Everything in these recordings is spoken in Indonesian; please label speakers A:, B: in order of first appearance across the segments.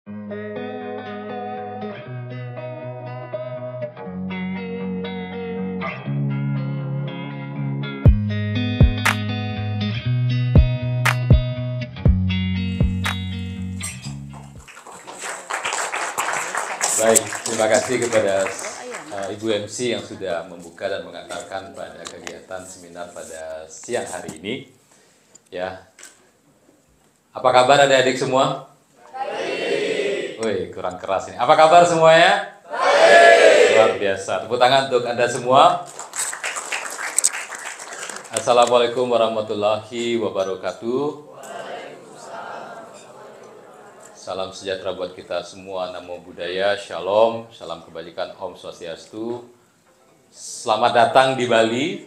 A: Baik, terima kasih kepada Ibu MC yang sudah membuka dan mengantarkan pada kegiatan seminar pada siang hari ini. Ya, apa kabar adik-adik semua? Baik. Wih, kurang keras ini. Apa kabar semuanya? Baik. Luar biasa. Tepuk tangan untuk Anda semua. Assalamualaikum warahmatullahi wabarakatuh. Salam sejahtera buat kita semua, namo buddhaya, shalom, salam kebajikan, om swastiastu. Selamat datang di Bali,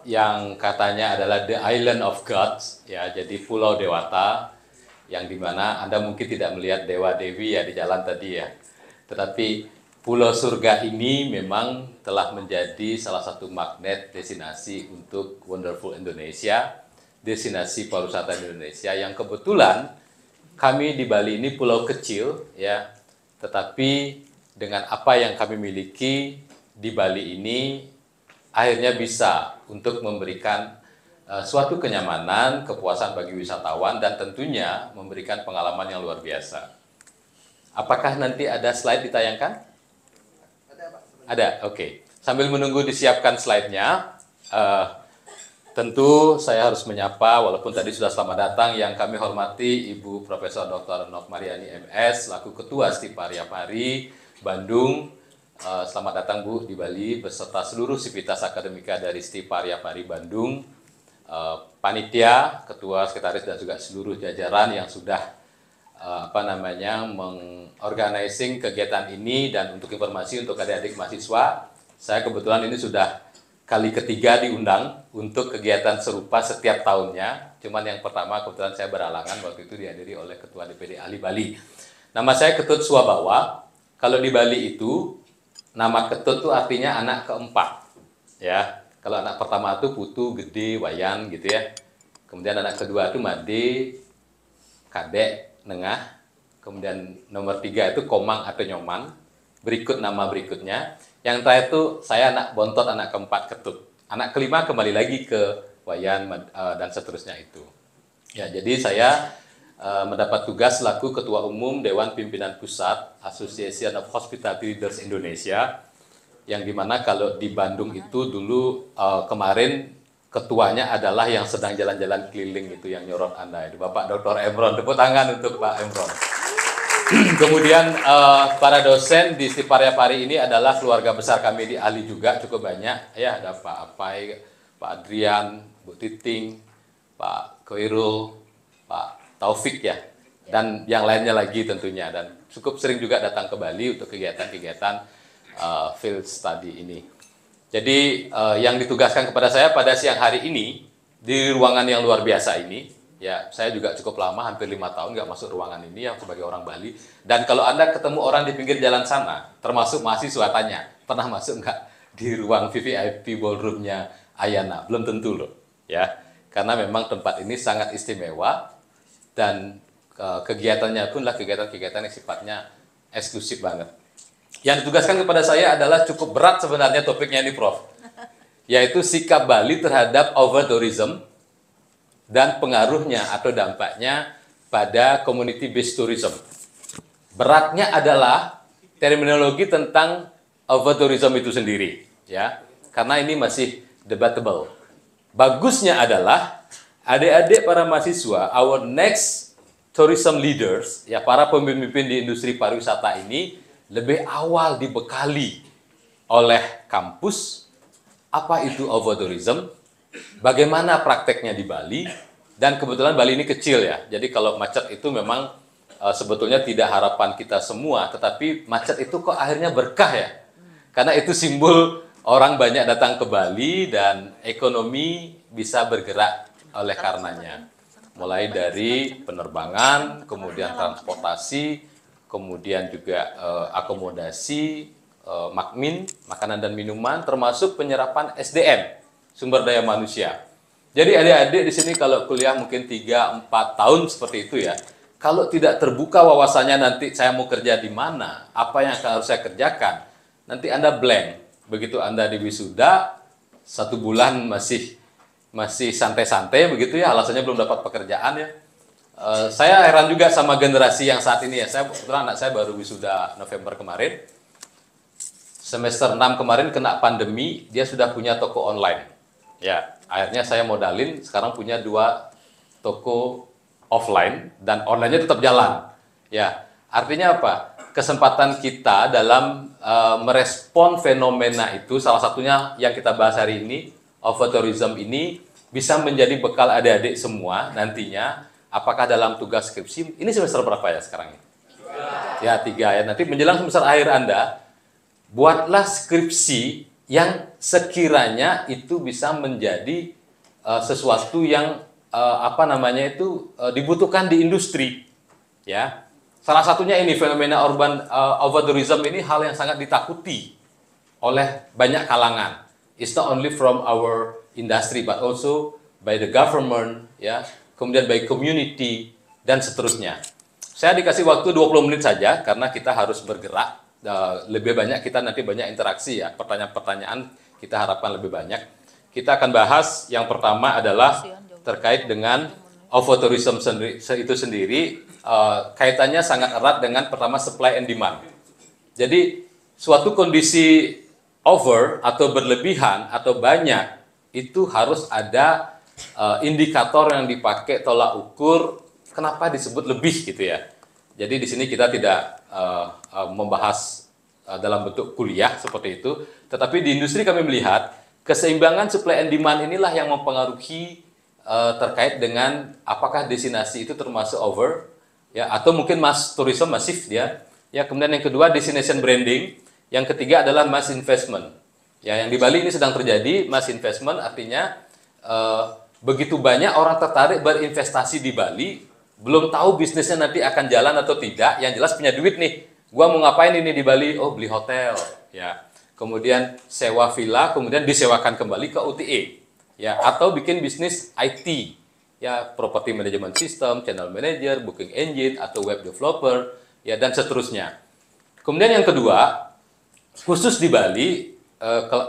A: yang katanya adalah the island of gods, ya, jadi pulau dewata, yang dimana Anda mungkin tidak melihat dewa-dewi ya di jalan tadi ya. Tetapi pulau surga ini memang telah menjadi salah satu magnet destinasi untuk Wonderful Indonesia, destinasi pariwisata Indonesia yang kebetulan kami di Bali ini pulau kecil ya, tetapi dengan apa yang kami miliki di Bali ini akhirnya bisa untuk memberikan suatu kenyamanan, kepuasan bagi wisatawan dan tentunya memberikan pengalaman yang luar biasa. Apakah nanti ada slide ditayangkan? Ada, oke. Sambil menunggu disiapkan slide-nya, tentu saya harus menyapa, walaupun tadi sudah selamat datang, yang kami hormati Ibu Profesor Dr. Nok Mariani MS, selaku Ketua STI Pari Bandung. Selamat datang Bu di Bali, beserta seluruh sivitas akademika dari STI Pari Bandung, panitia, ketua, sekretaris, dan juga seluruh jajaran yang sudah mengorganising kegiatan ini. Dan untuk informasi untuk adik-adik mahasiswa, saya kebetulan ini sudah kali ketiga diundang untuk kegiatan serupa setiap tahunnya. Cuman yang pertama kebetulan saya beralangan, waktu itu dihadiri oleh Ketua DPD Ahli Bali. Nama saya Ketut Swabawa. Kalau di Bali itu nama Ketut itu artinya anak keempat. Ya, kalau anak pertama itu Putu, Gede, Wayan gitu ya. Kemudian anak kedua itu Made, Kadek, Nengah. Kemudian nomor 3 itu Komang atau Nyoman. Berikut nama berikutnya. Yang terakhir itu saya anak bontot, anak keempat Ketut. Anak kelima kembali lagi ke Wayan dan seterusnya itu. Ya, jadi saya mendapat tugas selaku Ketua Umum Dewan Pimpinan Pusat Association of Hospitality Leaders Indonesia, yang dimana kalau di Bandung itu dulu kemarin ketuanya adalah yang sedang jalan-jalan keliling itu, yang nyorot Anda itu, Bapak Dr. Emron. Tepuk tangan untuk Pak Emron. Kemudian para dosen di STI Pari ini adalah keluarga besar kami di Ahli juga, cukup banyak ya. Ada Pak Apai, Pak Adrian, Bu Titing, Pak Koirul, Pak Taufik ya, dan yang lainnya lagi tentunya. Dan cukup sering juga datang ke Bali untuk kegiatan-kegiatan field study ini. Jadi yang ditugaskan kepada saya pada siang hari ini di ruangan yang luar biasa ini, ya, saya juga cukup lama, hampir 5 tahun nggak masuk ruangan ini yang sebagai orang Bali. Dan kalau Anda ketemu orang di pinggir jalan sana, termasuk mahasiswa, tanya, pernah masuk nggak di ruang VVIP ballroom-nya Ayana? Belum tentu loh, ya. Karena memang tempat ini sangat istimewa dan kegiatannya pun lah kegiatan-kegiatan yang sifatnya eksklusif banget. Yang ditugaskan kepada saya adalah cukup berat sebenarnya topiknya ini, Prof. Yaitu sikap Bali terhadap over-tourism dan pengaruhnya atau dampaknya pada community based tourism. Beratnya adalah terminologi tentang over-tourism itu sendiri, ya, karena ini masih debatable. Bagusnya adalah adik-adik para mahasiswa, our next tourism leaders, ya, para pemimpin di industri pariwisata ini lebih awal dibekali oleh kampus apa itu over-tourism, bagaimana prakteknya di Bali. Dan kebetulan Bali ini kecil ya, jadi kalau macet itu memang sebetulnya tidak harapan kita semua, tetapi macet itu kok akhirnya berkah ya, karena itu simbol orang banyak datang ke Bali dan ekonomi bisa bergerak oleh karenanya. Mulai dari penerbangan, kemudian transportasi, kemudian juga akomodasi, makmin, makanan dan minuman, termasuk penyerapan SDM, sumber daya manusia. Jadi adik-adik di sini kalau kuliah mungkin 3-4 tahun seperti itu ya, Kalau tidak terbuka wawasannya nanti saya mau kerja di mana, apa yang harus saya kerjakan, nanti Anda blank. Begitu Anda di wisuda, 1 bulan masih santai-santai begitu ya, alasannya belum dapat pekerjaan ya. Saya heran juga sama generasi yang saat ini ya. Saya kebetulan anak saya baru wisuda November kemarin. Semester 6 kemarin kena pandemi, dia sudah punya toko online. Ya, akhirnya saya modalin, sekarang punya 2 toko offline dan online-nya tetap jalan. Ya, artinya apa? Kesempatan kita dalam merespon fenomena itu, salah satunya yang kita bahas hari ini, overtourism ini bisa menjadi bekal adik-adik semua nantinya. Apakah dalam tugas skripsi, ini semester berapa ya sekarang ini? Ya, 3 ya. Nanti menjelang semester akhir Anda, buatlah skripsi yang sekiranya itu bisa menjadi sesuatu yang dibutuhkan di industri. Ya, salah satunya ini fenomena urban overtourism ini hal yang sangat ditakuti oleh banyak kalangan. It's not only from our industry but also by the government, ya. Kemudian by community, dan seterusnya. Saya dikasih waktu 20 menit saja, karena kita harus bergerak. Lebih banyak, kita nanti banyak interaksi ya, pertanyaan-pertanyaan kita harapkan lebih banyak. Kita akan bahas, yang pertama adalah terkait dengan overtourism itu sendiri, kaitannya sangat erat dengan pertama supply and demand. Jadi, suatu kondisi over atau berlebihan atau banyak, itu harus ada indikator yang dipakai tolak ukur kenapa disebut lebih gitu ya. Jadi di sini kita tidak membahas dalam bentuk kuliah seperti itu, tetapi di industri kami melihat keseimbangan supply and demand inilah yang mempengaruhi terkait dengan apakah destinasi itu termasuk over ya atau mungkin mass tourism masif dia. Ya, kemudian yang kedua destination branding, yang ketiga adalah mass investment. Ya, yang di Bali ini sedang terjadi mass investment, artinya begitu banyak orang tertarik berinvestasi di Bali, belum tahu bisnisnya nanti akan jalan atau tidak, yang jelas punya duit nih. Gua mau ngapain ini di Bali? Oh, beli hotel, ya. Kemudian sewa villa, kemudian disewakan kembali ke OTA, ya. Atau bikin bisnis IT, ya, property management system, channel manager, booking engine, atau web developer, ya, dan seterusnya. Kemudian yang kedua, khusus di Bali,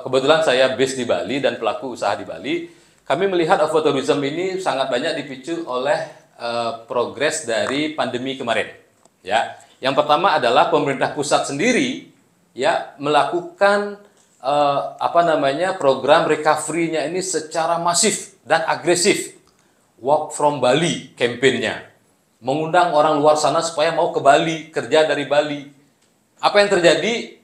A: kebetulan saya base di Bali dan pelaku usaha di Bali, kami melihat overtourism ini sangat banyak dipicu oleh progres dari pandemi kemarin. Ya, yang pertama adalah pemerintah pusat sendiri ya melakukan program recovery-nya ini secara masif dan agresif. Work from Bali campaign-nya, mengundang orang luar sana supaya mau ke Bali, kerja dari Bali. Apa yang terjadi?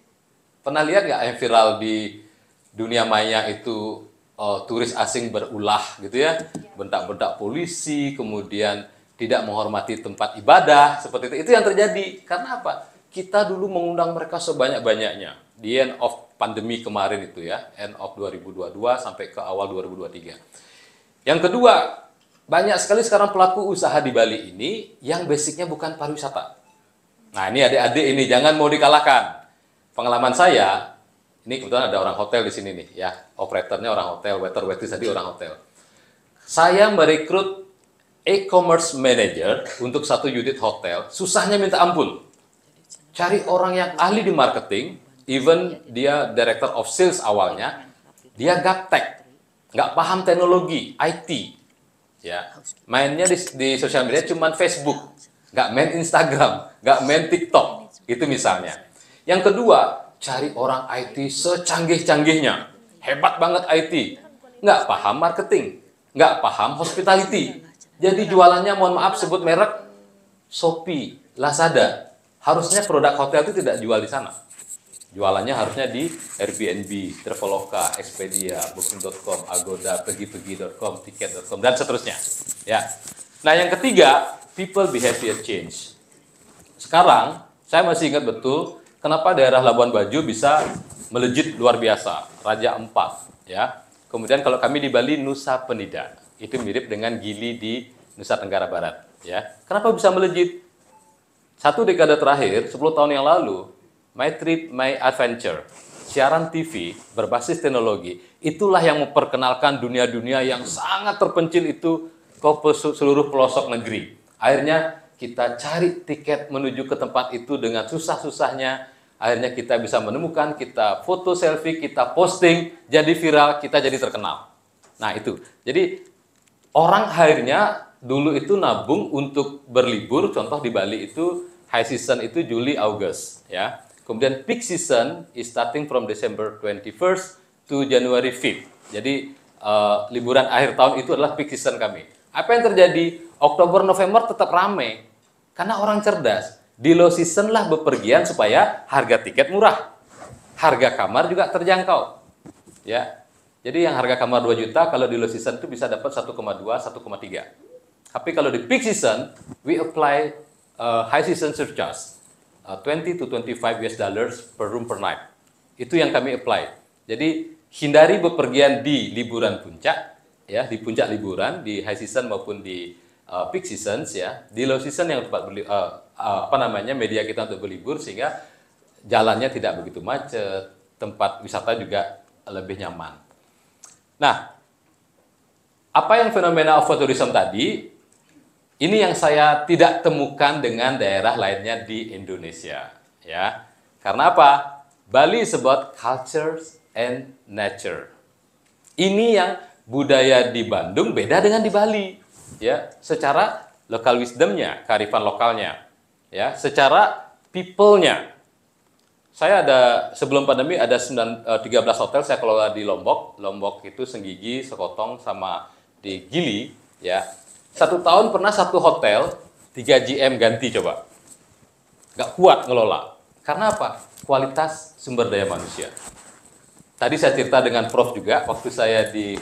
A: Pernah lihat nggak yang viral di dunia maya itu? Turis asing berulah gitu ya, bentak-bentak polisi, kemudian tidak menghormati tempat ibadah, seperti itu. Itu yang terjadi. Karena apa? Kita dulu mengundang mereka sebanyak-banyaknya di end of pandemi kemarin itu ya, end of 2022 sampai ke awal 2023. Yang kedua, banyak sekali sekarang pelaku usaha di Bali ini yang basicnya bukan pariwisata. Nah, ini adik-adik ini jangan mau dikalahkan. Pengalaman saya, ini kebetulan ada orang hotel di sini nih, ya, operatornya orang hotel, waiter-waitress tadi orang hotel. Saya merekrut e-commerce manager untuk 1 unit hotel, susahnya minta ampun. Cari orang yang ahli di marketing, even dia director of sales awalnya, dia gaptek, nggak paham teknologi, IT, ya, mainnya di sosial media cuman Facebook, nggak main Instagram, nggak main TikTok, itu misalnya. Yang kedua, cari orang IT secanggih-canggihnya, hebat banget IT, nggak paham marketing, nggak paham hospitality. Jadi jualannya, mohon maaf sebut merek, Shopee, Lazada. Harusnya produk hotel itu tidak jual di sana. Jualannya harusnya di Airbnb, Traveloka, Expedia, Booking.com, Agoda, Pergi-pergi.com, Tiket.com, dan seterusnya. Ya. Nah, yang ketiga, people behavior change. Sekarang, saya masih ingat betul, kenapa daerah Labuan Bajo bisa melejit luar biasa, Raja Ampat, ya. Kemudian kalau kami di Bali, Nusa Penida, itu mirip dengan Gili di Nusa Tenggara Barat, ya. Kenapa bisa melejit? 1 dekade terakhir, 10 tahun yang lalu, My Trip, My Adventure, siaran TV berbasis teknologi, itulah yang memperkenalkan dunia-dunia yang sangat terpencil itu ke seluruh pelosok negeri. Akhirnya kita cari tiket menuju ke tempat itu dengan susah-susahnya. Akhirnya kita bisa menemukan, kita foto selfie, kita posting, jadi viral, kita jadi terkenal. Nah itu, jadi orang akhirnya dulu itu nabung untuk berlibur, contoh di Bali itu high season itu Juli, Agustus, ya. Kemudian peak season is starting from December 21st to January 5th. Jadi liburan akhir tahun itu adalah peak season kami. Apa yang terjadi? Oktober, November tetap ramai. Karena orang cerdas. Di low season lah bepergian supaya harga tiket murah. Harga kamar juga terjangkau. Ya. Jadi yang harga kamar 2 juta kalau di low season itu bisa dapat 1,2, 1,3. Tapi kalau di peak season, we apply high season surcharge. 20 to 25 US dollars per room per night. Itu yang kami apply. Jadi hindari bepergian di liburan puncak, ya, di puncak liburan, di high season maupun di peak seasons, ya. Di low season yang tempat media kita untuk berlibur sehingga jalannya tidak begitu macet, tempat wisata juga lebih nyaman. Nah, apa yang fenomena overtourism tadi, ini yang saya tidak temukan dengan daerah lainnya di Indonesia, ya. Karena apa? Bali is about culture and nature. Ini yang budaya di Bandung beda dengan di Bali, ya. Secara local wisdomnya, kearifan lokalnya, ya. Secara people-nya. Saya ada, sebelum pandemi ada 13 hotel saya kelola di Lombok. Lombok itu Senggigi, Sekotong, sama di Gili, ya. 1 tahun pernah 1 hotel 3 GM ganti coba. Nggak kuat ngelola. Karena apa? Kualitas sumber daya manusia. Tadi saya cerita dengan Prof juga, waktu saya di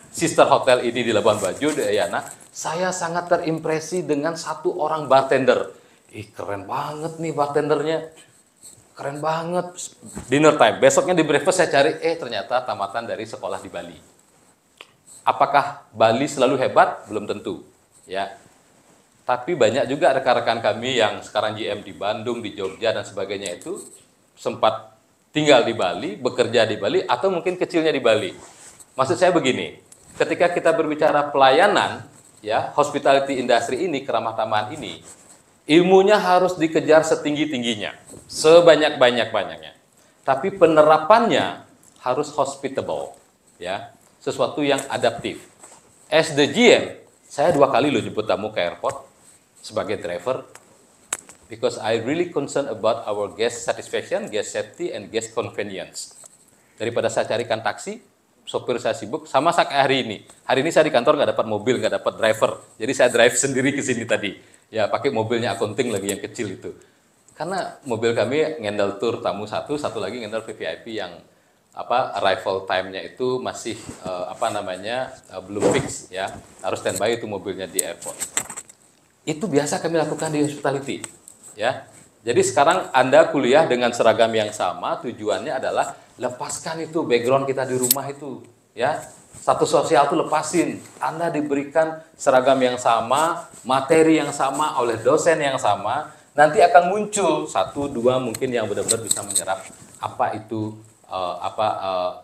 A: sister hotel ini di Labuan Bajo, di Ayana, saya sangat terimpresi dengan 1 orang bartender. Ih, keren banget nih bartendernya. Keren banget. Dinner time. Besoknya di breakfast saya cari, ternyata tamatan dari sekolah di Bali. Apakah Bali selalu hebat? Belum tentu, ya. Tapi banyak juga rekan-rekan kami yang sekarang GM di Bandung, di Jogja dan sebagainya itu sempat tinggal di Bali, bekerja di Bali, atau mungkin kecilnya di Bali. Maksud saya begini, ketika kita berbicara pelayanan, ya, hospitality industry ini, keramah tamahan ini, ilmunya harus dikejar setinggi-tingginya, sebanyak-banyak-banyaknya. Tapi penerapannya harus hospitable, ya, sesuatu yang adaptif. As the GM, saya 2 kali loh jemput tamu ke airport sebagai driver, because I really concerned about our guest satisfaction, guest safety, and guest convenience. Daripada saya carikan taksi, sopir saya sibuk, sama saat hari ini. Hari ini saya di kantor nggak dapat mobil, nggak dapat driver, jadi saya drive sendiri ke sini tadi. Ya, pakai mobilnya accounting lagi yang kecil itu. Karena mobil kami ngendal tour tamu satu lagi ngendal VVIP yang arrival time-nya itu masih belum fix, ya. Harus standby itu mobilnya di airport. Itu biasa kami lakukan di hospitality, ya. Jadi sekarang Anda kuliah dengan seragam yang sama, tujuannya adalah lepaskan itu background kita di rumah itu, ya. Status sosial itu lepasin. Anda diberikan seragam yang sama, materi yang sama oleh dosen yang sama, nanti akan muncul 1, 2 mungkin yang benar-benar bisa menyerap apa itu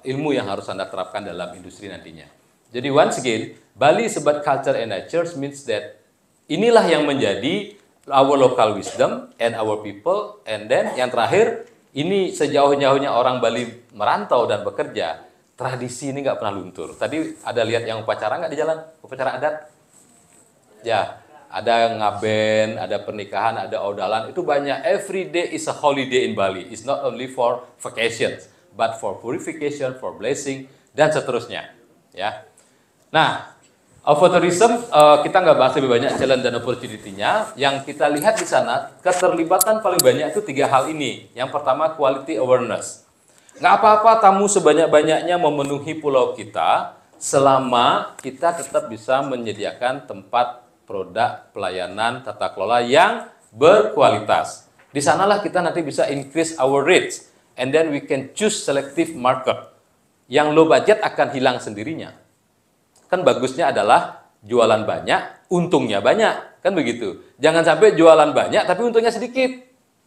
A: ilmu yang harus Anda terapkan dalam industri nantinya. Jadi once again, Bali is about culture and nature means that inilah yang menjadi our local wisdom and our people, and then yang terakhir, ini sejauh-jauhnya orang Bali merantau dan bekerja, tradisi ini nggak pernah luntur. Tadi ada lihat yang upacara nggak di jalan? Upacara adat? Ya, ada ngaben, ada pernikahan, ada odalan, itu banyak. Every day is a holiday in Bali. It's not only for vacations, but for purification, for blessing, dan seterusnya. Ya. Nah, overtourism kita nggak bahas lebih banyak challenge dan opportunity-nya. Yang kita lihat di sana, keterlibatan paling banyak itu 3 hal ini. Yang pertama, quality awareness. Nggak apa-apa tamu sebanyak-banyaknya memenuhi pulau kita, selama kita tetap bisa menyediakan tempat, produk, pelayanan, tata kelola yang berkualitas. Di sanalah kita nanti bisa increase our rates, and then we can choose selective market. Yang low budget akan hilang sendirinya. Kan bagusnya adalah jualan banyak, untungnya banyak, kan begitu. Jangan sampai jualan banyak tapi untungnya sedikit.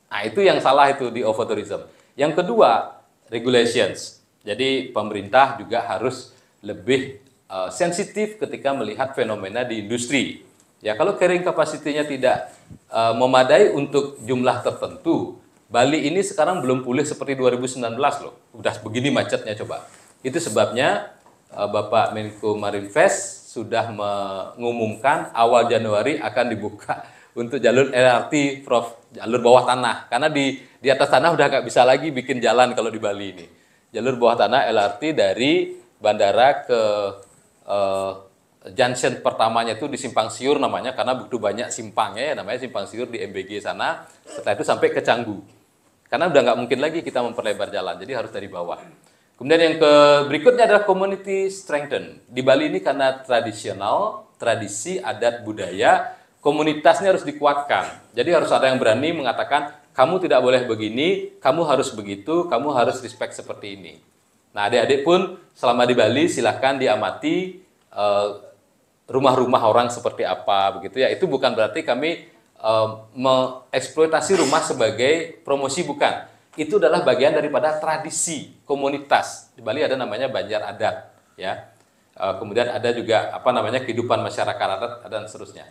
A: Nah, itu yang salah itu di overtourism. Yang kedua, regulations. Jadi pemerintah juga harus lebih sensitif ketika melihat fenomena di industri. Ya, kalau carrying capacity-nya tidak memadai untuk jumlah tertentu, Bali ini sekarang belum pulih seperti 2019 loh. Udah begini macetnya coba. Itu sebabnya Bapak Menko Marinvest sudah mengumumkan awal Januari akan dibuka untuk jalur LRT, Prof, jalur bawah tanah. Karena di atas tanah udah nggak bisa lagi bikin jalan kalau di Bali ini. Jalur bawah tanah LRT dari bandara ke junction pertamanya itu di Simpang Siur namanya, karena begitu banyak simpangnya ya, namanya Simpang Siur di MBG sana. Setelah itu sampai ke Canggu. Karena udah nggak mungkin lagi kita memperlebar jalan, jadi harus dari bawah. Kemudian yang berikutnya adalah community strengthen. Di Bali ini karena tradisional, tradisi, adat, budaya, komunitasnya harus dikuatkan. Jadi harus ada yang berani mengatakan, kamu tidak boleh begini, kamu harus begitu, kamu harus respect seperti ini. Nah, adik-adik pun selama di Bali silahkan diamati rumah-rumah orang seperti apa begitu ya. Itu bukan berarti kami mengeksploitasi rumah sebagai promosi, bukan. Itu adalah bagian daripada tradisi komunitas. Di Bali ada namanya Banjar Adat ya. Kemudian ada juga apa namanya kehidupan masyarakat adat dan seterusnya.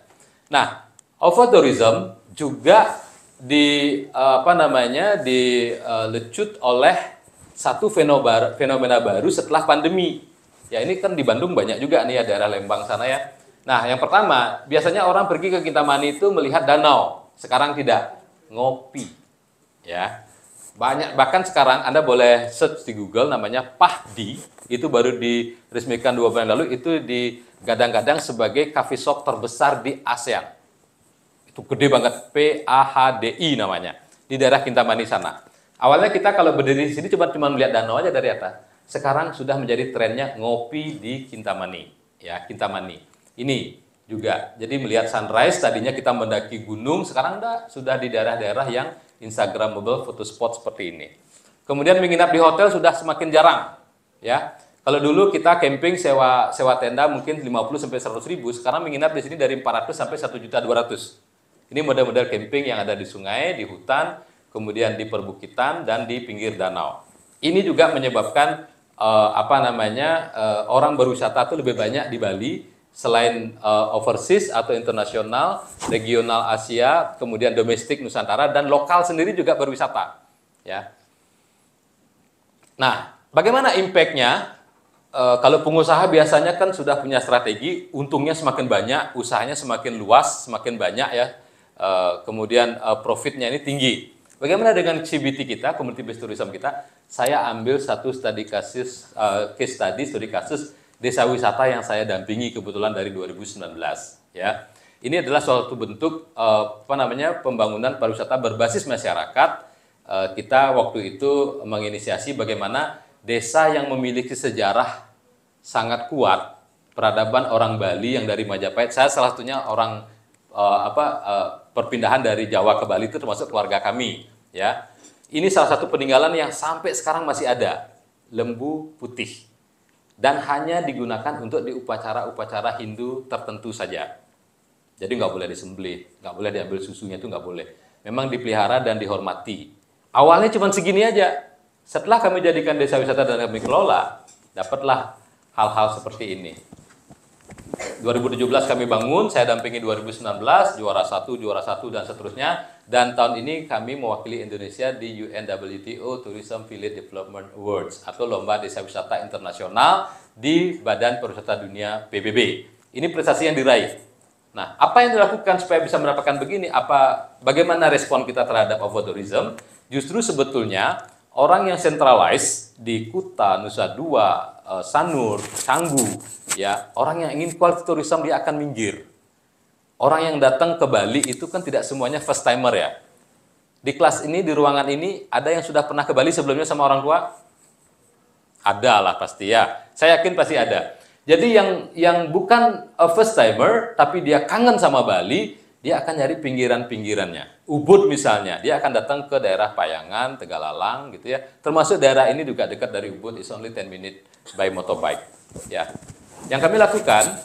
A: Nah, over-tourism juga dilecut oleh satu fenomena baru setelah pandemi. Ya, ini kan di Bandung banyak juga nih ya, daerah Lembang sana ya. Nah, yang pertama, biasanya orang pergi ke Kintamani itu melihat danau. Sekarang tidak, ngopi. Ya. Banyak, bahkan sekarang Anda boleh search di Google namanya Pahdi, itu baru diresmikan 2 bulan lalu, itu digadang-gadang sebagai coffee shop terbesar di ASEAN. Itu gede banget, PAHDI namanya, di daerah Kintamani sana. Awalnya kita kalau berdiri di sini cuma melihat danau aja dari atas. Sekarang sudah menjadi trennya ngopi di Kintamani, ya, Kintamani. Ini juga, jadi melihat sunrise, tadinya kita mendaki gunung, sekarang sudah di daerah-daerah yang Instagramable foto spot seperti ini. Kemudian menginap di hotel sudah semakin jarang, ya. Kalau dulu kita camping sewa tenda mungkin 50 sampai 100 ribu, sekarang menginap di sini dari 400 sampai 1.200.000. Ini model-model camping yang ada di sungai, di hutan, kemudian di perbukitan dan di pinggir danau. Ini juga menyebabkan orang berwisata itu lebih banyak di Bali, selain overseas atau internasional, regional Asia, kemudian domestik Nusantara, dan lokal sendiri juga berwisata. Ya. Nah, bagaimana impact-nya? Kalau pengusaha biasanya kan sudah punya strategi, untungnya semakin banyak, usahanya semakin luas, semakin banyak ya, kemudian profitnya ini tinggi. Bagaimana dengan CBT kita, Community Based Tourism kita? Saya ambil satu studi kasus, case study, studi kasus desa wisata yang saya dampingi kebetulan dari 2019. Ya, ini adalah suatu bentuk pembangunan pariwisata berbasis masyarakat. Kita waktu itu menginisiasi bagaimana desa yang memiliki sejarah sangat kuat, peradaban orang Bali yang dari Majapahit. Saya salah satunya orang perpindahan dari Jawa ke Bali, itu termasuk keluarga kami. Ya, ini salah satu peninggalan yang sampai sekarang masih ada, lembu putih, dan hanya digunakan untuk di upacara-upacara Hindu tertentu saja. Jadi nggak boleh disembelih, nggak boleh diambil susunya, itu nggak boleh. Memang dipelihara dan dihormati. Awalnya cuma segini aja. Setelah kami jadikan desa wisata dan kami kelola, dapatlah hal-hal seperti ini. 2017 kami bangun, saya dampingi 2019, juara 1, dan seterusnya. Dan tahun ini kami mewakili Indonesia di UNWTO Tourism Village Development Awards, atau Lomba Desa Wisata Internasional di Badan Pariwisata Dunia PBB. Ini prestasi yang diraih. Nah, apa yang dilakukan supaya bisa mendapatkan begini? Bagaimana respon kita terhadap over-tourism? Justru sebetulnya orang yang centralized di Kuta, Nusa Dua, Sanur, Canggu, ya, orang yang ingin quality tourism dia akan minggir. Orang yang datang ke Bali itu kan tidak semuanya first timer ya. Di kelas ini, di ruangan ini, ada yang sudah pernah ke Bali sebelumnya sama orang tua? Ada lah pasti ya. Saya yakin pasti ada. Jadi yang bukan first timer, tapi dia kangen sama Bali, dia akan nyari pinggiran-pinggirannya. Ubud misalnya, dia akan datang ke daerah Payangan, Tegalalang gitu ya. Termasuk daerah ini juga dekat dari Ubud, is only 10 minutes by motorbike. Ya. Yang kami lakukan,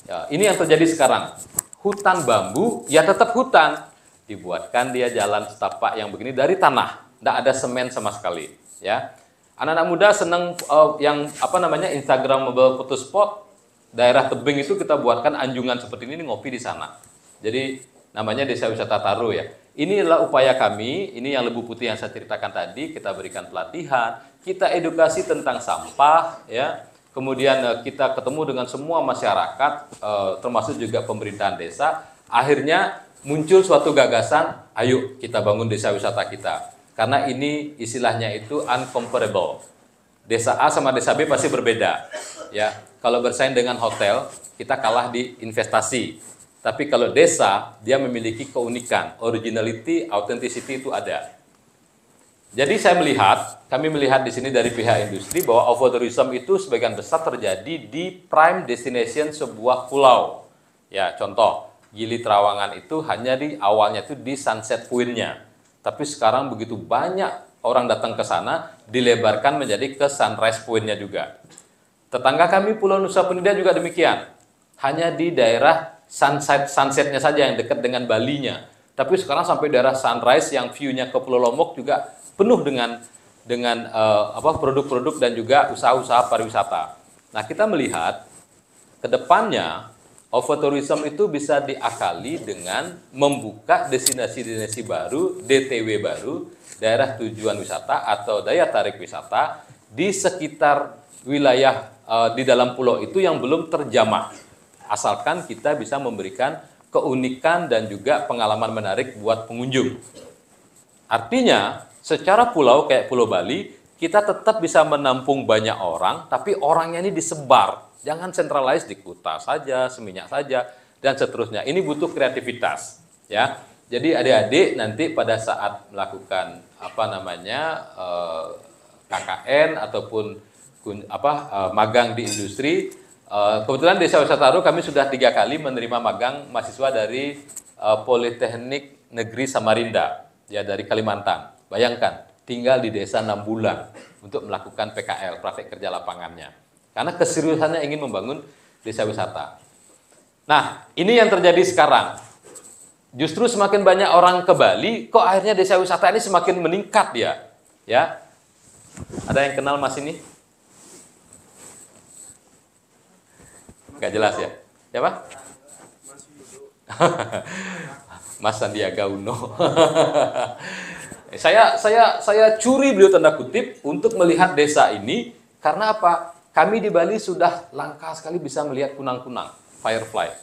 A: ya, ini yang terjadi sekarang. Hutan bambu, ya tetap hutan. Dibuatkan dia jalan setapak yang begini dari tanah, tidak ada semen sama sekali. Ya, anak-anak muda senang Instagramable photo spot daerah tebing itu kita buatkan anjungan seperti ini ngopi di sana. Jadi namanya Desa Wisata Taro ya. Inilah upaya kami, ini yang Lembu Putih yang saya ceritakan tadi, kita berikan pelatihan, kita edukasi tentang sampah ya. Kemudian kita ketemu dengan semua masyarakat, termasuk juga pemerintahan desa. Akhirnya muncul suatu gagasan, ayo kita bangun desa wisata kita. Karena ini istilahnya itu uncomparable. Desa A sama desa B pasti berbeda. Ya, kalau bersaing dengan hotel, kita kalah di investasi. Tapi kalau desa, dia memiliki keunikan, originality, authenticity itu ada. Jadi kami melihat di sini dari pihak industri bahwa overtourism itu sebagian besar terjadi di prime destination sebuah pulau. Ya, contoh, Gili Trawangan itu hanya di awalnya itu di sunset point-nya. Tapi sekarang begitu banyak orang datang ke sana, dilebarkan menjadi ke sunrise point-nya juga. Tetangga kami Pulau Nusa Penida juga demikian. Hanya di daerah sunsetnya saja yang dekat dengan Balinya. Tapi sekarang sampai daerah sunrise yang view-nya ke Pulau Lombok juga penuh dengan produk-produk dan juga usaha-usaha pariwisata. Nah, kita melihat ke depannya overtourism itu bisa diakali dengan membuka destinasi-destinasi baru, DTW baru, daerah tujuan wisata atau daya tarik wisata di sekitar wilayah di dalam pulau itu yang belum terjamah. Asalkan kita bisa memberikan keunikan dan juga pengalaman menarik buat pengunjung. Artinya, secara pulau kayak Pulau Bali, kita tetap bisa menampung banyak orang, tapi orangnya ini disebar. Jangan centralize di Kuta saja, Seminyak saja, dan seterusnya. Ini butuh kreativitas, ya. Jadi adik-adik nanti pada saat melakukan KKN ataupun magang di industri, kebetulan Desa Wisata Taro kami sudah 3 kali menerima magang mahasiswa dari Politeknik Negeri Samarinda, ya dari Kalimantan. Bayangkan, tinggal di desa 6 bulan untuk melakukan PKL, praktek kerja lapangannya. Karena keseriusannya ingin membangun desa wisata. Nah, ini yang terjadi sekarang. Justru semakin banyak orang ke Bali, kok akhirnya desa wisata ini semakin meningkat dia. Ya. Ada yang kenal Mas ini? Nggak jelas ya? Siapa? Mas Sandiaga Uno. Saya curi beliau tanda kutip untuk melihat desa ini karena apa? Kami di Bali sudah langka sekali bisa melihat kunang-kunang, firefly.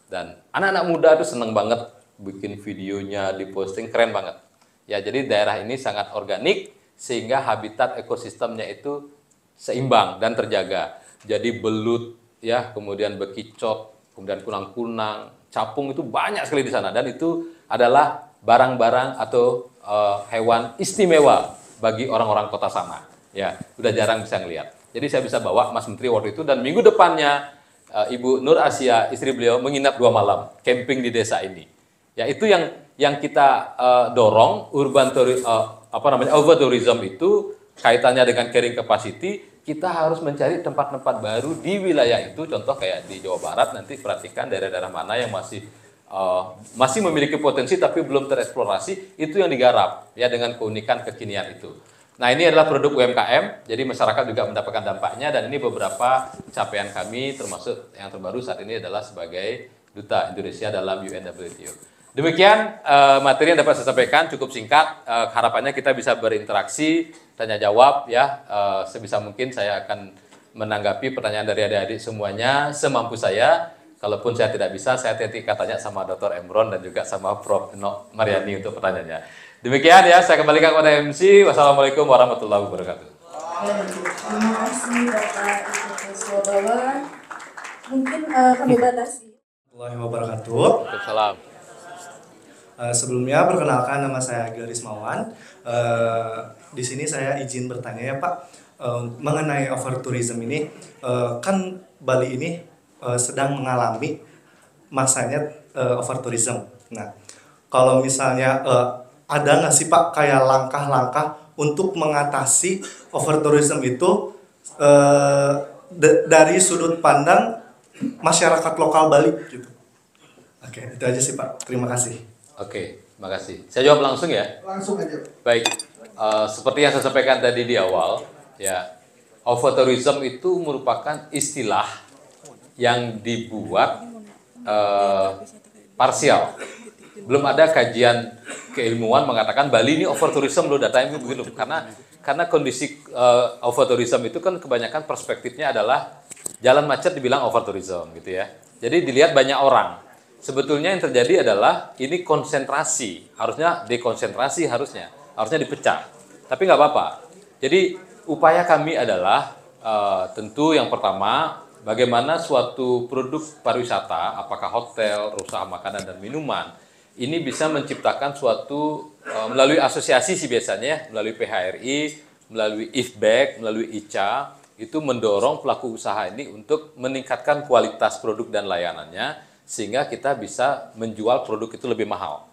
A: Dan anak-anak muda itu senang banget bikin videonya, diposting, keren banget. Ya, jadi daerah ini sangat organik sehingga habitat ekosistemnya itu seimbang dan terjaga. Jadi belut ya, kemudian bekicot, kemudian kunang-kunang, capung itu banyak sekali di sana dan itu adalah barang-barang atau hewan istimewa bagi orang-orang kota sana. Ya, udah jarang bisa ngelihat. Jadi saya bisa bawa Mas Menteri waktu itu dan minggu depannya Ibu Nur Asia, istri beliau menginap 2 malam camping di desa ini. Ya, itu yang kita dorong overtourism itu kaitannya dengan carrying capacity. Kita harus mencari tempat-tempat baru di wilayah itu. Contoh kayak di Jawa Barat, nanti perhatikan daerah-daerah mana yang masih memiliki potensi tapi belum tereksplorasi, itu yang digarap ya dengan keunikan kekinian itu. Nah, ini adalah produk UMKM, jadi masyarakat juga mendapatkan dampaknya dan ini beberapa capaian kami termasuk yang terbaru saat ini adalah sebagai Duta Indonesia dalam UNWTO. Demikian materi yang dapat saya sampaikan, cukup singkat. Harapannya kita bisa berinteraksi, tanya jawab ya. Sebisa mungkin saya akan menanggapi pertanyaan dari adik-adik semuanya semampu saya. Kalaupun saya tidak bisa, saya nanti tanya sama Dr. Emron dan juga sama Prof. Eno Mariani untuk pertanyaannya. Demikian ya, saya kembalikan kepada MC. Wassalamualaikum warahmatullahi wabarakatuh.
B: Terima kasih Bapak Profesor Bawan. Mungkin kami batasi.
C: Warahmatullahi wabarakatuh.
A: Salam.
C: Sebelumnya perkenalkan, nama saya Agil Rismawan. Di sini saya izin bertanya ya Pak, mengenai overtourism ini, kan Bali ini sedang mengalami masanya overtourism. Nah, kalau misalnya ada nggak sih Pak kayak langkah-langkah untuk mengatasi overtourism itu dari sudut pandang masyarakat lokal Bali gitu? Oke, itu aja sih Pak. Terima kasih.
A: Oke, terima kasih. Saya jawab langsung ya.
B: Langsung aja.
A: Baik, seperti yang saya sampaikan tadi di awal, ya, overtourism itu merupakan istilah yang dibuat parsial. Belum ada kajian keilmuan mengatakan Bali ini overtourism loh, datanya begitu. Karena kondisi overtourism itu kan kebanyakan perspektifnya adalah jalan macet dibilang overtourism gitu ya. Jadi dilihat banyak orang. Sebetulnya yang terjadi adalah ini konsentrasi, harusnya dekonsentrasi harusnya dipecah. Tapi nggak apa-apa. Jadi upaya kami adalah tentu yang pertama bagaimana suatu produk pariwisata, apakah hotel, usaha makanan dan minuman, ini bisa menciptakan suatu melalui asosiasi sih biasanya ya, melalui PHRI, melalui IFBEC, melalui ICA, itu mendorong pelaku usaha ini untuk meningkatkan kualitas produk dan layanannya sehingga kita bisa menjual produk itu lebih mahal.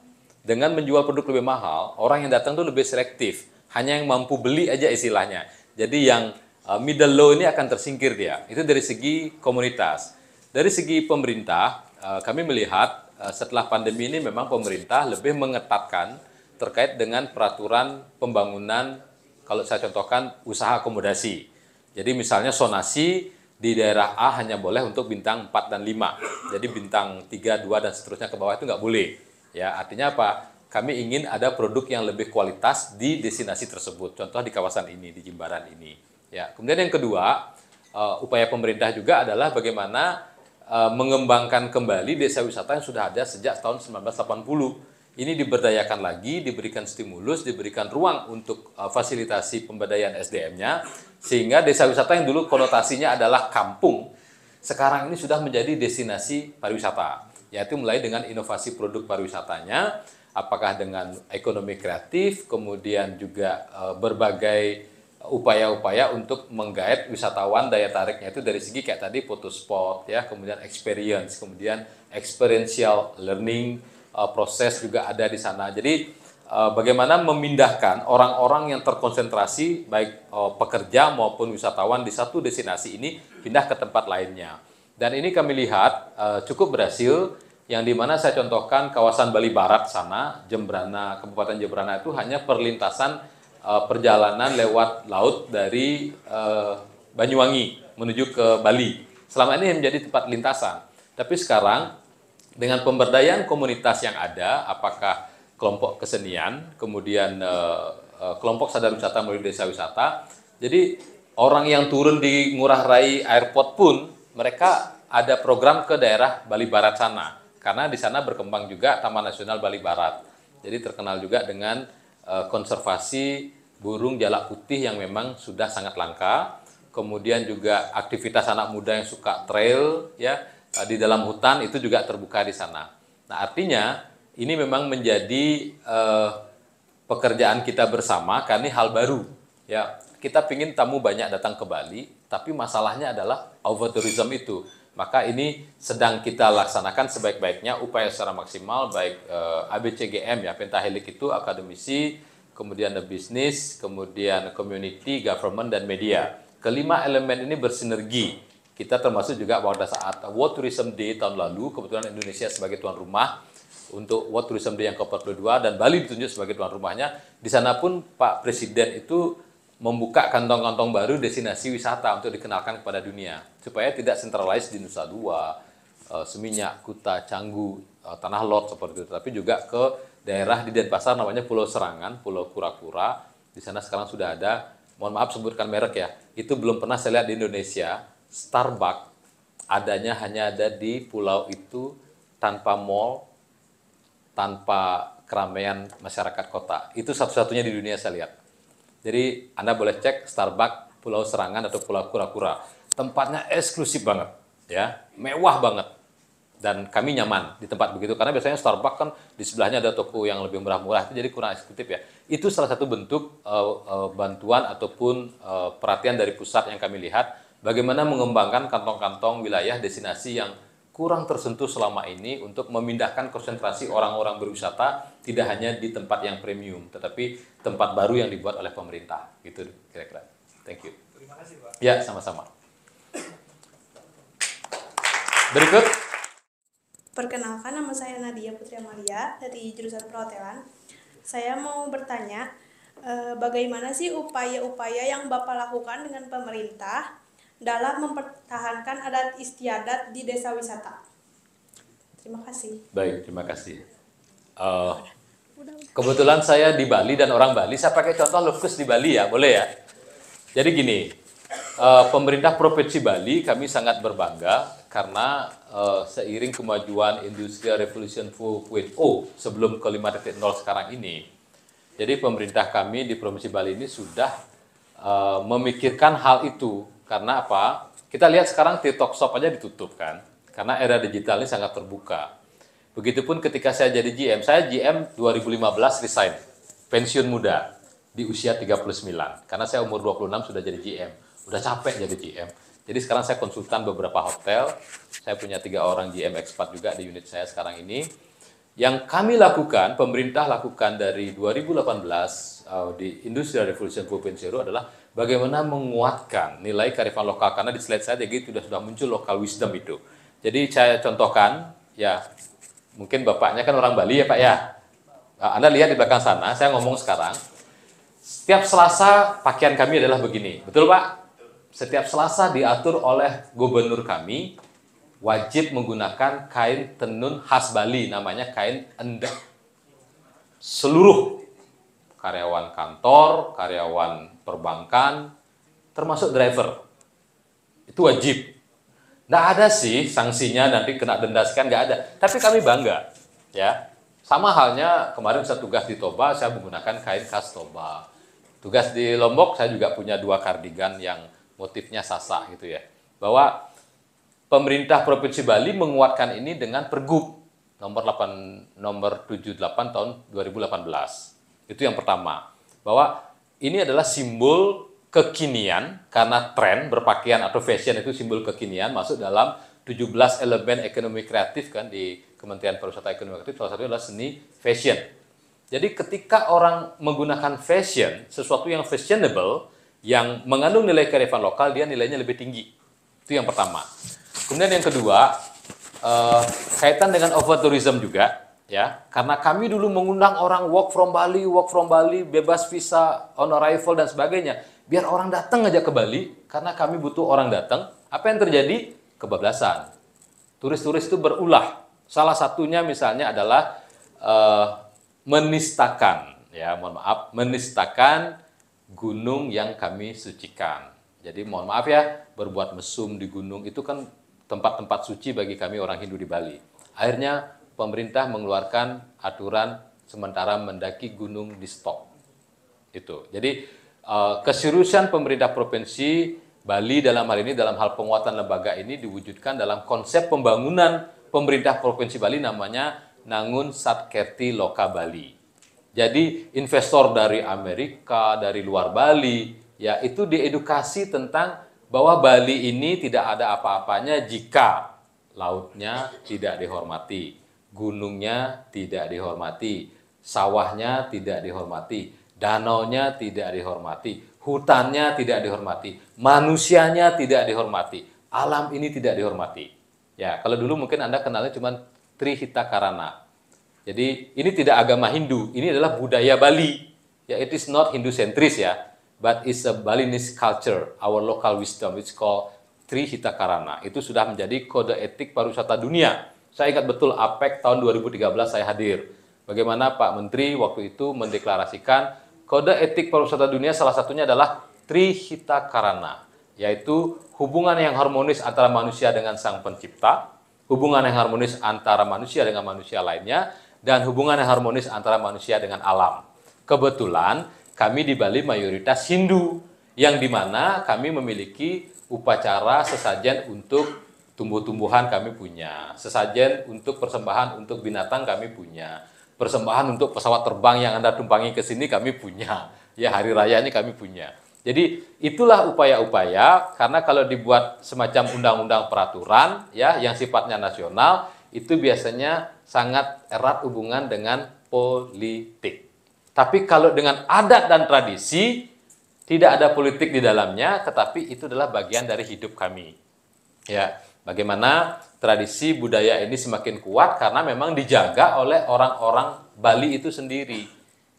A: Dengan menjual produk lebih mahal, orang yang datang itu lebih selektif, hanya yang mampu beli aja istilahnya. Jadi yang middle low ini akan tersingkir dia. Itu dari segi komunitas. Dari segi pemerintah, kami melihat setelah pandemi ini memang pemerintah lebih mengetatkan terkait dengan peraturan pembangunan, kalau saya contohkan usaha akomodasi. Jadi misalnya sonasi di daerah A hanya boleh untuk bintang 4 dan 5. Jadi bintang 3, 2 dan seterusnya ke bawah itu nggak boleh. Ya, artinya apa? Kami ingin ada produk yang lebih kualitas di destinasi tersebut. Contoh di kawasan ini, di Jimbaran ini. Ya, kemudian yang kedua, upaya pemerintah juga adalah bagaimana mengembangkan kembali desa wisata yang sudah ada sejak tahun 1980. Ini diberdayakan lagi, diberikan stimulus, diberikan ruang untuk fasilitasi pemberdayaan SDM-nya, sehingga desa wisata yang dulu konotasinya adalah kampung, sekarang ini sudah menjadi destinasi pariwisata, yaitu mulai dengan inovasi produk pariwisatanya, apakah dengan ekonomi kreatif, kemudian juga berbagai upaya-upaya untuk menggait wisatawan, daya tariknya itu dari segi kayak tadi foto spot ya, kemudian experience, kemudian experiential learning, proses juga ada di sana. Jadi bagaimana memindahkan orang-orang yang terkonsentrasi baik pekerja maupun wisatawan di satu destinasi ini pindah ke tempat lainnya. Dan ini kami lihat cukup berhasil, yang dimana saya contohkan kawasan Bali Barat sana, Jembrana, Kabupaten Jembrana itu hanya perlintasan perjalanan lewat laut dari Banyuwangi menuju ke Bali. Selama ini menjadi tempat lintasan. Tapi sekarang dengan pemberdayaan komunitas yang ada, apakah kelompok kesenian, kemudian kelompok sadar wisata melalui desa wisata, jadi orang yang turun di Ngurah Rai Airport pun mereka ada program ke daerah Bali Barat sana, karena di sana berkembang juga Taman Nasional Bali Barat. Jadi terkenal juga dengan konservasi burung jalak putih yang memang sudah sangat langka, kemudian juga aktivitas anak muda yang suka trail ya di dalam hutan itu juga terbuka di sana. Nah, artinya ini memang menjadi pekerjaan kita bersama karena ini hal baru. Ya, kita ingin tamu banyak datang ke Bali, tapi masalahnya adalah overtourism itu. Maka ini sedang kita laksanakan sebaik-baiknya upaya secara maksimal, baik ABCGM ya, Pentahelix itu akademisi, kemudian the business, kemudian community, government dan media. Kelima elemen ini bersinergi. Kita termasuk juga pada saat World Tourism Day tahun lalu, kebetulan Indonesia sebagai tuan rumah untuk World Tourism Day yang ke-42 dan Bali ditunjuk sebagai tuan rumahnya. Di sana pun Pak Presiden itu membuka kantong-kantong baru destinasi wisata untuk dikenalkan kepada dunia. Supaya tidak centralized di Nusa Dua, Seminyak, Kuta, Canggu, Tanah Lot seperti itu. Tapi juga ke daerah di Denpasar namanya Pulau Serangan, Pulau Kura-Kura. Di sana sekarang sudah ada, mohon maaf sebutkan merek ya, itu belum pernah saya lihat di Indonesia. Starbucks adanya hanya ada di pulau itu tanpa mall, tanpa keramaian masyarakat kota. Itu satu-satunya di dunia saya lihat. Jadi Anda boleh cek Starbucks Pulau Serangan atau Pulau Kura-Kura. Tempatnya eksklusif banget, ya, mewah banget. Dan kami nyaman di tempat begitu karena biasanya Starbucks kan di sebelahnya ada toko yang lebih murah-murah, itu jadi kurang eksekutif ya. Itu salah satu bentuk bantuan ataupun perhatian dari pusat yang kami lihat. Bagaimana mengembangkan kantong-kantong wilayah destinasi yang kurang tersentuh selama ini untuk memindahkan konsentrasi orang-orang berwisata tidak hanya di tempat yang premium, tetapi tempat baru yang dibuat oleh pemerintah. Gitu kira-kira. Thank you.
C: Terima kasih, Pak.
A: Ya, sama-sama. Berikut.
D: Perkenalkan, nama saya Nadia Putri Amalia dari jurusan perhotelan. Saya mau bertanya, bagaimana sih upaya-upaya yang Bapak lakukan dengan pemerintah dalam mempertahankan adat istiadat di desa wisata. Terima kasih.
A: Baik, terima kasih. Kebetulan saya di Bali dan orang Bali, saya pakai contoh Lufkus di Bali ya, boleh ya? Jadi gini, pemerintah Provinsi Bali kami sangat berbangga karena seiring kemajuan Industrial Revolution 4.0 sebelum ke 5.0 sekarang ini, jadi pemerintah kami di Provinsi Bali ini sudah memikirkan hal itu. Karena apa? Kita lihat sekarang TikTok Shop aja ditutup kan, karena era digital ini sangat terbuka. Begitupun ketika saya jadi GM, saya GM 2015 resign, pensiun muda di usia 39. Karena saya umur 26 sudah jadi GM, udah capek jadi GM. Jadi sekarang saya konsultan beberapa hotel, saya punya 3 orang GM expat juga di unit saya sekarang ini. Yang kami lakukan, pemerintah lakukan dari 2018 di Industrial Revolution 4.0 adalah bagaimana menguatkan nilai kearifan lokal. Karena di slide saya jadi sudah muncul local wisdom itu. Jadi saya contohkan, ya mungkin bapaknya kan orang Bali ya Pak ya. Anda lihat di belakang sana, saya ngomong sekarang. Setiap Selasa pakaian kami adalah begini, betul Pak? Setiap Selasa diatur oleh gubernur kami, wajib menggunakan kain tenun khas Bali, namanya kain endek. Seluruh karyawan kantor, karyawan perbankan, termasuk driver, itu wajib. Nggak ada sih sanksinya nanti kena denda sekian, nggak ada. Tapi kami bangga, ya. Sama halnya kemarin saya tugas di Toba, saya menggunakan kain khas Toba. Tugas di Lombok, saya juga punya 2 kardigan yang motifnya sasak gitu ya. Bahwa pemerintah Provinsi Bali menguatkan ini dengan Pergub nomor 78 tahun 2018. Itu yang pertama. Bahwa ini adalah simbol kekinian karena tren berpakaian atau fashion itu simbol kekinian masuk dalam 17 elemen ekonomi kreatif kan di Kementerian Pariwisata Ekonomi Kreatif, salah satunya adalah seni fashion. Jadi ketika orang menggunakan fashion, sesuatu yang fashionable, yang mengandung nilai kearifan lokal, dia nilainya lebih tinggi. Itu yang pertama. Kemudian yang kedua, kaitan dengan overtourism juga, ya, karena kami dulu mengundang orang work from Bali, bebas visa, on arrival dan sebagainya, biar orang datang aja ke Bali, karena kami butuh orang datang. Apa yang terjadi? Kebablasan. Turis-turis itu berulah. Salah satunya misalnya adalah menistakan, ya, mohon maaf, menistakan gunung yang kami sucikan. Jadi mohon maaf ya, berbuat mesum di gunung itu kan tempat-tempat suci bagi kami orang Hindu di Bali. Akhirnya pemerintah mengeluarkan aturan sementara mendaki gunung di stop. Itu. Jadi keseriusan pemerintah provinsi Bali dalam hal ini, dalam hal penguatan lembaga ini diwujudkan dalam konsep pembangunan pemerintah provinsi Bali namanya Nangun Satkerti Loka Bali. Jadi investor dari Amerika, dari luar Bali, ya itu diedukasi tentang bahwa Bali ini tidak ada apa-apanya jika lautnya tidak dihormati, gunungnya tidak dihormati, sawahnya tidak dihormati, danaunya tidak dihormati, hutannya tidak dihormati, manusianya tidak dihormati, alam ini tidak dihormati. Ya, kalau dulu mungkin Anda kenalnya cuma Trihita Karana. Jadi ini tidak agama Hindu, ini adalah budaya Bali. Ya, it is not Hindu-sentris ya, but it's a Balinese culture, our local wisdom, it's called Trihita Karana. Itu sudah menjadi kode etik pariwisata dunia. Saya ingat betul APEC tahun 2013 saya hadir. Bagaimana Pak Menteri waktu itu mendeklarasikan kode etik pariwisata dunia, salah satunya adalah Trihita Karana, yaitu hubungan yang harmonis antara manusia dengan Sang Pencipta, hubungan yang harmonis antara manusia dengan manusia lainnya, dan hubungan yang harmonis antara manusia dengan alam. Kebetulan kami di Bali mayoritas Hindu, yang dimana kami memiliki upacara sesajen untuk tumbuh-tumbuhan kami punya, sesajen untuk persembahan untuk binatang kami punya, persembahan untuk pesawat terbang yang Anda tumpangi ke sini kami punya, ya hari raya ini kami punya. Jadi itulah upaya-upaya, karena kalau dibuat semacam undang-undang peraturan ya yang sifatnya nasional, itu biasanya sangat erat hubungan dengan politik. Tapi kalau dengan adat dan tradisi, tidak ada politik di dalamnya, tetapi itu adalah bagian dari hidup kami. Ya, bagaimana tradisi budaya ini semakin kuat karena memang dijaga oleh orang-orang Bali itu sendiri.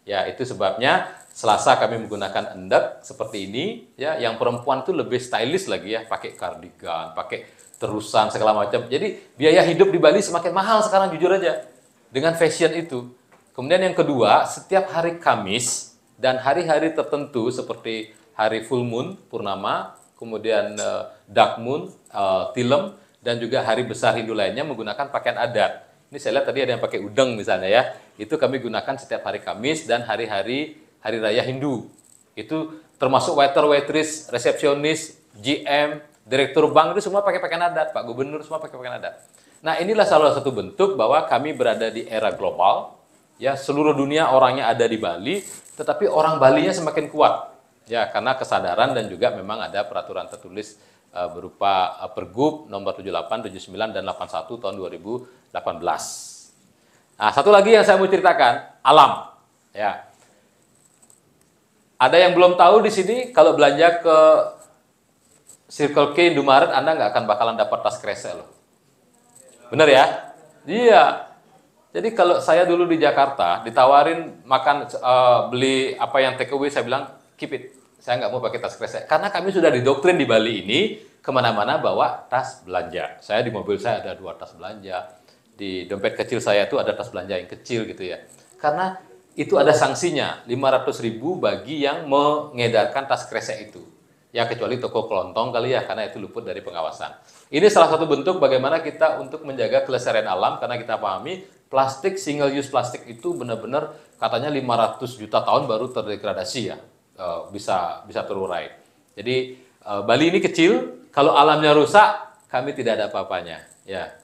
A: Ya, itu sebabnya Selasa kami menggunakan endek seperti ini, ya. Yang perempuan tuh lebih stylish lagi ya, pakai kardigan, pakai terusan segala macam. Jadi biaya hidup di Bali semakin mahal sekarang jujur aja dengan fashion itu. Kemudian yang kedua, setiap hari Kamis dan hari-hari tertentu seperti hari full moon, purnama, kemudian dark moon, tilem, dan juga hari besar Hindu lainnya menggunakan pakaian adat. Ini saya lihat tadi ada yang pakai udeng misalnya ya. Itu kami gunakan setiap hari Kamis dan hari-hari hari raya Hindu. Itu termasuk waiter, waitress, resepsionis, GM, direktur bank itu semua pakai pakaian adat, Pak Gubernur semua pakai pakaian adat. Nah, inilah salah satu bentuk bahwa kami berada di era global. Ya, seluruh dunia orangnya ada di Bali, tetapi orang Balinya semakin kuat. Ya, karena kesadaran dan juga memang ada peraturan tertulis berupa Pergub nomor 78, 79 dan 81 tahun 2018. Nah, satu lagi yang saya mau ceritakan, alam. Ya. Ada yang belum tahu di sini kalau belanja ke Circle K Indomaret Anda nggak akan bakalan dapat tas kresek loh. Bener ya? Iya. Jadi kalau saya dulu di Jakarta ditawarin makan beli apa yang take away, saya bilang keep it. Saya nggak mau pakai tas kresek karena kami sudah didoktrin di Bali ini kemana-mana bawa tas belanja. Saya di mobil saya ada 2 tas belanja, di dompet kecil saya itu ada tas belanja yang kecil gitu ya. Karena itu ada sanksinya 500.000 bagi yang mengedarkan tas kresek itu. Ya kecuali toko kelontong kali ya, karena itu luput dari pengawasan. Ini salah satu bentuk bagaimana kita untuk menjaga kelestarian alam, karena kita pahami plastik, single use plastik itu benar-benar katanya 500 juta tahun baru terdegradasi ya, bisa terurai. Jadi Bali ini kecil, kalau alamnya rusak, kami tidak ada apa-apanya. Ya,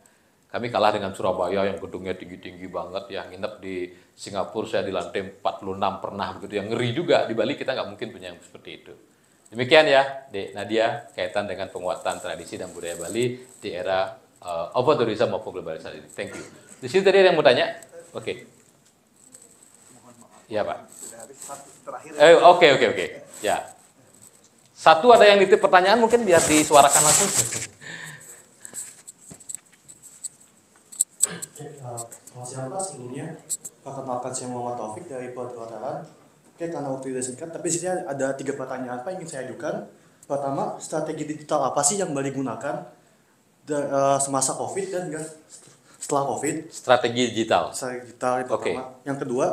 A: kami kalah dengan Surabaya yang gedungnya tinggi-tinggi banget, yang nginep di Singapura saya di lantai 46 pernah begitu, yang ngeri juga. Di Bali kita nggak mungkin punya yang seperti itu. Demikian ya, Dek Nadia, kaitan dengan penguatan tradisi dan budaya Bali di era overtourism maupun globalisasi ini. Thank you. Di sini tadi ada yang mau tanya? Oke. Iya Pak. Oke. Ya. Satu ada yang nitip pertanyaan mungkin biar disuarakan langsung.
C: Selamat siang Pak, sebelumnya perkenalkan saya Muhammad Taufik dari Perhotelan. Oke, karena waktu sudah singkat, tapi di sini ada 3 pertanyaan Pak yang ingin saya ajukan. Pertama, strategi digital apa sih yang Bali gunakan semasa COVID dan juga setelah COVID?
A: Strategi digital.
C: Strategi digital itu pertama. Yang kedua,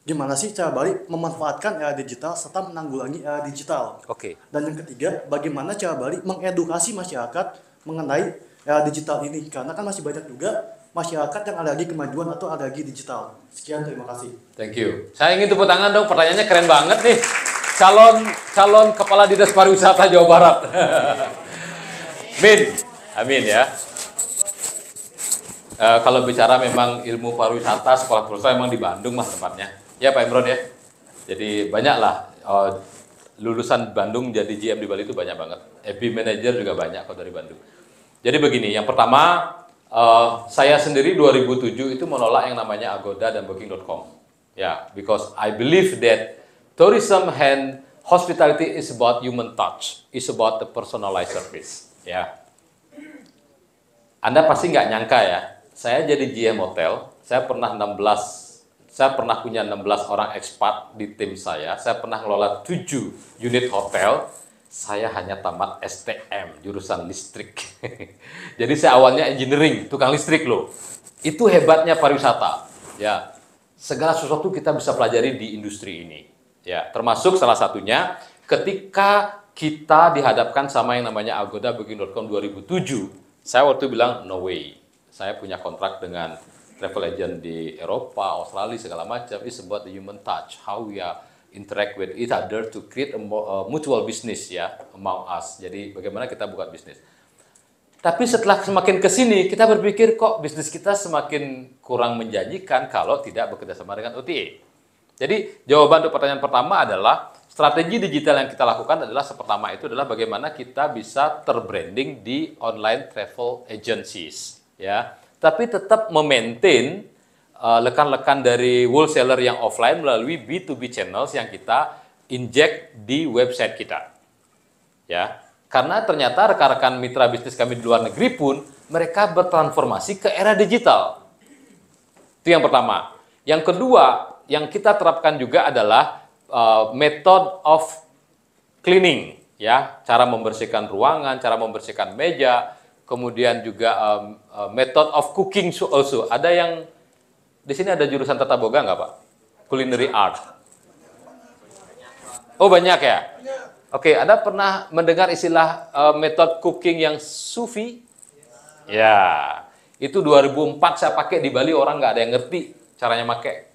C: gimana sih cara Bali memanfaatkan era digital serta menanggulangi era digital? Dan yang ketiga, bagaimana cara Bali mengedukasi masyarakat mengenai era digital ini? Karena kan masih banyak juga masyarakat yang alergi kemajuan atau alergi digital. Sekian, terima kasih.
A: Thank you. Saya ingin tepuk tangan dong, pertanyaannya keren banget nih. Calon Kepala Dinas Pariwisata Jawa Barat. Amin ya. Kalau bicara memang ilmu pariwisata, sekolah pariwisata memang di Bandung mas tempatnya. Ya Pak Imron ya. Jadi banyaklah lulusan Bandung jadi GM di Bali itu banyak banget. FB manager juga banyak kalau dari Bandung. Jadi begini, yang pertama saya sendiri 2007 itu menolak yang namanya Agoda dan Booking.com. Ya, because I believe that tourism and hospitality is about human touch, is about the personalized service. Ya, Anda pasti nggak nyangka ya. Saya jadi GM hotel, saya pernah punya 16 orang ekspat di tim saya pernah ngelola 7 unit hotel. Saya hanya tamat STM, jurusan listrik. Jadi saya awalnya engineering, tukang listrik loh. Itu hebatnya pariwisata. Ya, segala sesuatu kita bisa pelajari di industri ini. Ya, termasuk salah satunya ketika kita dihadapkan sama yang namanya Agoda Booking.com 2007. Saya waktu bilang no way. Saya punya kontrak dengan travel agent di Eropa, Australia segala macam. It's about the human touch, how we are interact with each other to create a mutual business ya among us. Jadi bagaimana kita buka bisnis. Tapi setelah semakin ke sini kita berpikir kok bisnis kita semakin kurang menjanjikan kalau tidak bekerja sama dengan OTA. Jadi jawaban untuk pertanyaan pertama adalah strategi digital yang kita lakukan adalah pertama itu adalah bagaimana kita bisa terbranding di online travel agencies ya. Tapi tetap memaintain rekan-rekan dari wholesaler yang offline melalui B2B channels yang kita inject di website kita. Ya, karena ternyata rekan-rekan mitra bisnis kami di luar negeri pun mereka bertransformasi ke era digital. Itu yang pertama. Yang kedua, yang kita terapkan juga adalah method of cleaning, ya, cara membersihkan ruangan, cara membersihkan meja, kemudian juga method of cooking also. Ada yang di sini ada jurusan tata boga nggak Pak? Culinary art. Oh banyak ya. Oke, Anda pernah mendengar istilah method cooking yang sufi? Ya, itu 2004 saya pakai di Bali, orang nggak ada yang ngerti caranya pakai.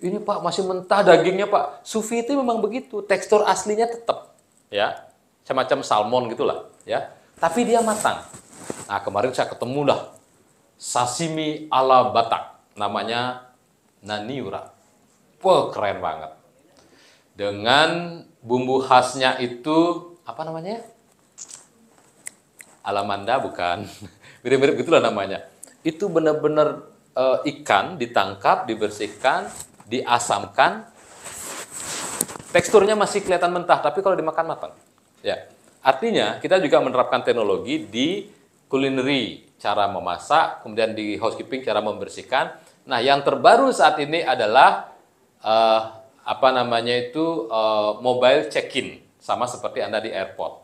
A: Ini Pak masih mentah dagingnya Pak. Sufi itu memang begitu, tekstur aslinya tetap, ya, semacam salmon gitulah, ya. Tapi dia matang. Nah kemarin saya ketemu dah sashimi ala Batak, namanya naniura. Wah keren banget. Dengan bumbu khasnya itu apa namanya? Alamanda bukan? Mirip-mirip gitulah namanya. Itu benar-benar ikan ditangkap, dibersihkan, diasamkan. Teksturnya masih kelihatan mentah, tapi kalau dimakan matang. Ya. Artinya kita juga menerapkan teknologi di culinary, cara memasak, kemudian di housekeeping, cara membersihkan. Nah, yang terbaru saat ini adalah mobile check-in, sama seperti Anda di airport.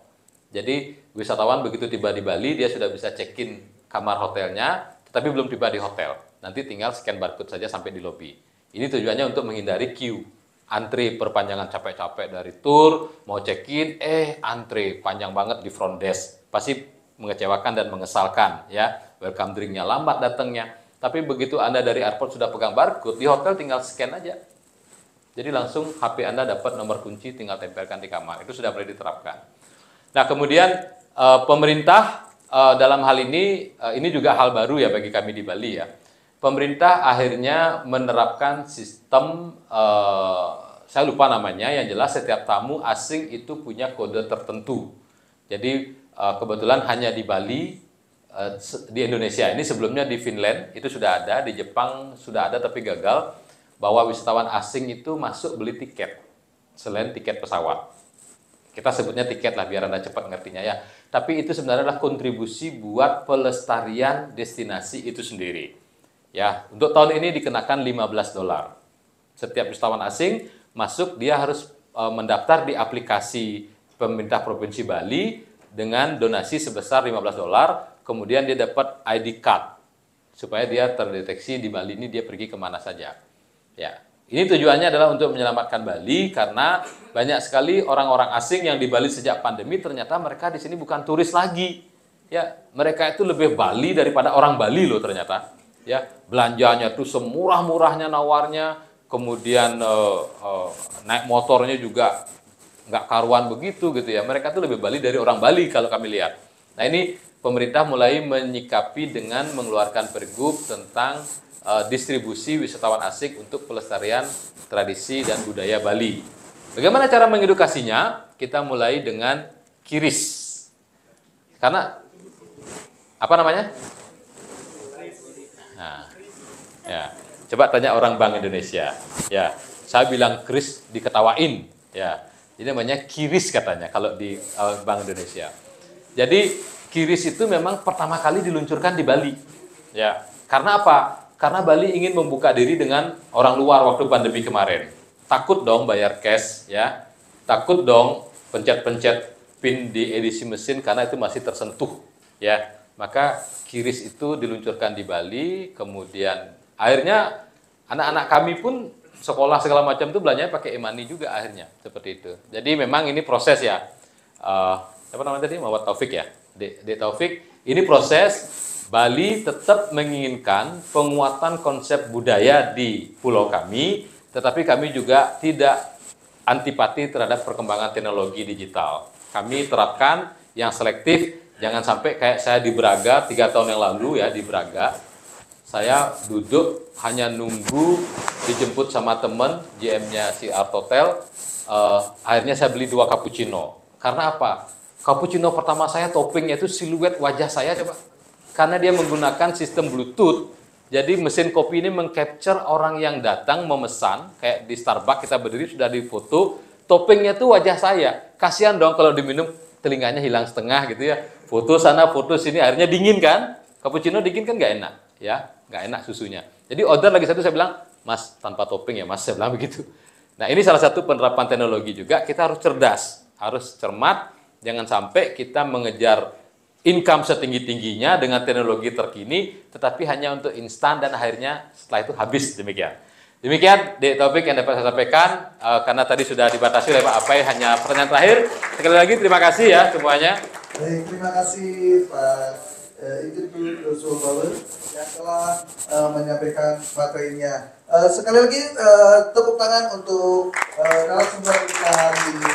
A: Jadi wisatawan begitu tiba di Bali, dia sudah bisa check-in kamar hotelnya, tetapi belum tiba di hotel. Nanti tinggal scan barcode saja sampai di lobi. Ini tujuannya untuk menghindari queue, antri perpanjangan capek-capek dari tour, mau check-in, antri panjang banget di front desk. Pasti mengecewakan dan mengesalkan, ya. Welcome drink-nya lambat datangnya. Tapi begitu Anda dari airport sudah pegang barcode, di hotel tinggal scan aja. Jadi langsung HP Anda dapat nomor kunci, tinggal tempelkan di kamar. Itu sudah boleh diterapkan. Nah, kemudian pemerintah dalam hal ini juga hal baru ya bagi kami di Bali ya. Pemerintah akhirnya menerapkan sistem, saya lupa namanya, yang jelas setiap tamu asing itu punya kode tertentu. Jadi kebetulan hanya di Bali, di Indonesia ini, sebelumnya di Finland itu sudah ada, di Jepang sudah ada tapi gagal, bahwa wisatawan asing itu masuk beli tiket selain tiket pesawat. Kita sebutnya tiket lah biar Anda cepat ngertinya ya. Tapi itu sebenarnya adalah kontribusi buat pelestarian destinasi itu sendiri. Ya, untuk tahun ini dikenakan $15. Setiap wisatawan asing masuk, dia harus mendaftar di aplikasi pemerintah Provinsi Bali dengan donasi sebesar $15. Kemudian dia dapat ID card supaya dia terdeteksi di Bali ini dia pergi kemana saja. Ya. Ini tujuannya adalah untuk menyelamatkan Bali, karena banyak sekali orang-orang asing yang di Bali sejak pandemi, ternyata mereka di sini bukan turis lagi. Ya, mereka itu lebih Bali daripada orang Bali loh ternyata. Ya, belanjanya tuh semurah-murahnya nawarnya, kemudian naik motornya juga nggak karuan begitu gitu ya. Mereka tuh lebih Bali dari orang Bali kalau kami lihat. Nah, ini pemerintah mulai menyikapi dengan mengeluarkan pergub tentang distribusi wisatawan asing untuk pelestarian tradisi dan budaya Bali. Bagaimana cara mengedukasinya? Kita mulai dengan QRIS. Karena apa namanya? Nah, ya, coba tanya orang Bank Indonesia. Ya, saya bilang QRIS diketawain. Ya, ini namanya QRIS katanya kalau di Bank Indonesia. Jadi QRIS itu memang pertama kali diluncurkan di Bali. Ya, karena apa? Karena Bali ingin membuka diri dengan orang luar waktu pandemi kemarin. Takut dong bayar cash, ya. Takut dong pencet-pencet PIN di edisi mesin karena itu masih tersentuh, ya. Maka QRIS itu diluncurkan di Bali, kemudian akhirnya anak-anak kami pun sekolah segala macam itu belanjanya pakai e-money juga akhirnya, seperti itu. Jadi memang ini proses ya. Apa namanya tadi? Muhammad Taufik ya. Dek Taufik, ini proses. Bali tetap menginginkan penguatan konsep budaya di pulau kami, tetapi kami juga tidak antipati terhadap perkembangan teknologi digital. Kami terapkan yang selektif, jangan sampai kayak saya di Braga 3 tahun yang lalu ya, di Braga. Saya duduk hanya nunggu dijemput sama temen, GM-nya si Art Hotel, akhirnya saya beli 2 cappuccino. Karena apa? Cappuccino pertama saya toppingnya itu siluet wajah saya coba. Karena dia menggunakan sistem Bluetooth, jadi mesin kopi ini meng-capture orang yang datang memesan, kayak di Starbucks kita berdiri sudah difoto, toppingnya tuh wajah saya. Kasihan dong kalau diminum telinganya hilang setengah gitu ya. Foto sana, foto sini, akhirnya dingin kan? Cappuccino dingin kan nggak enak, ya, nggak enak susunya. Jadi order lagi satu saya bilang, Mas tanpa topping ya Mas, saya bilang begitu. Nah, ini salah satu penerapan teknologi juga, kita harus cerdas, harus cermat, jangan sampai kita mengejar income setinggi-tingginya dengan teknologi terkini, tetapi hanya untuk instan dan akhirnya setelah itu habis demikian. Demikian topik yang dapat saya sampaikan, karena tadi sudah dibatasi oleh Pak Apai, hanya pertanyaan terakhir. Sekali lagi terima kasih ya semuanya.
E: Baik, terima kasih Pak Ibu Joshua Bauer yang telah menyampaikan materinya. Sekali lagi tepuk tangan untuk narasumber kita hari ini.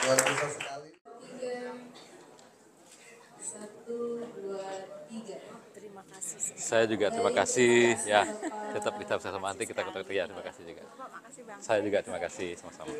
E: Luar biasa sekali.
B: 1, 2, 3. Terima kasih.
A: Saya juga terima kasih ya. Tetap kita bersama nanti kita ketemu ya. Terima kasih juga. Saya juga terima kasih sama-sama.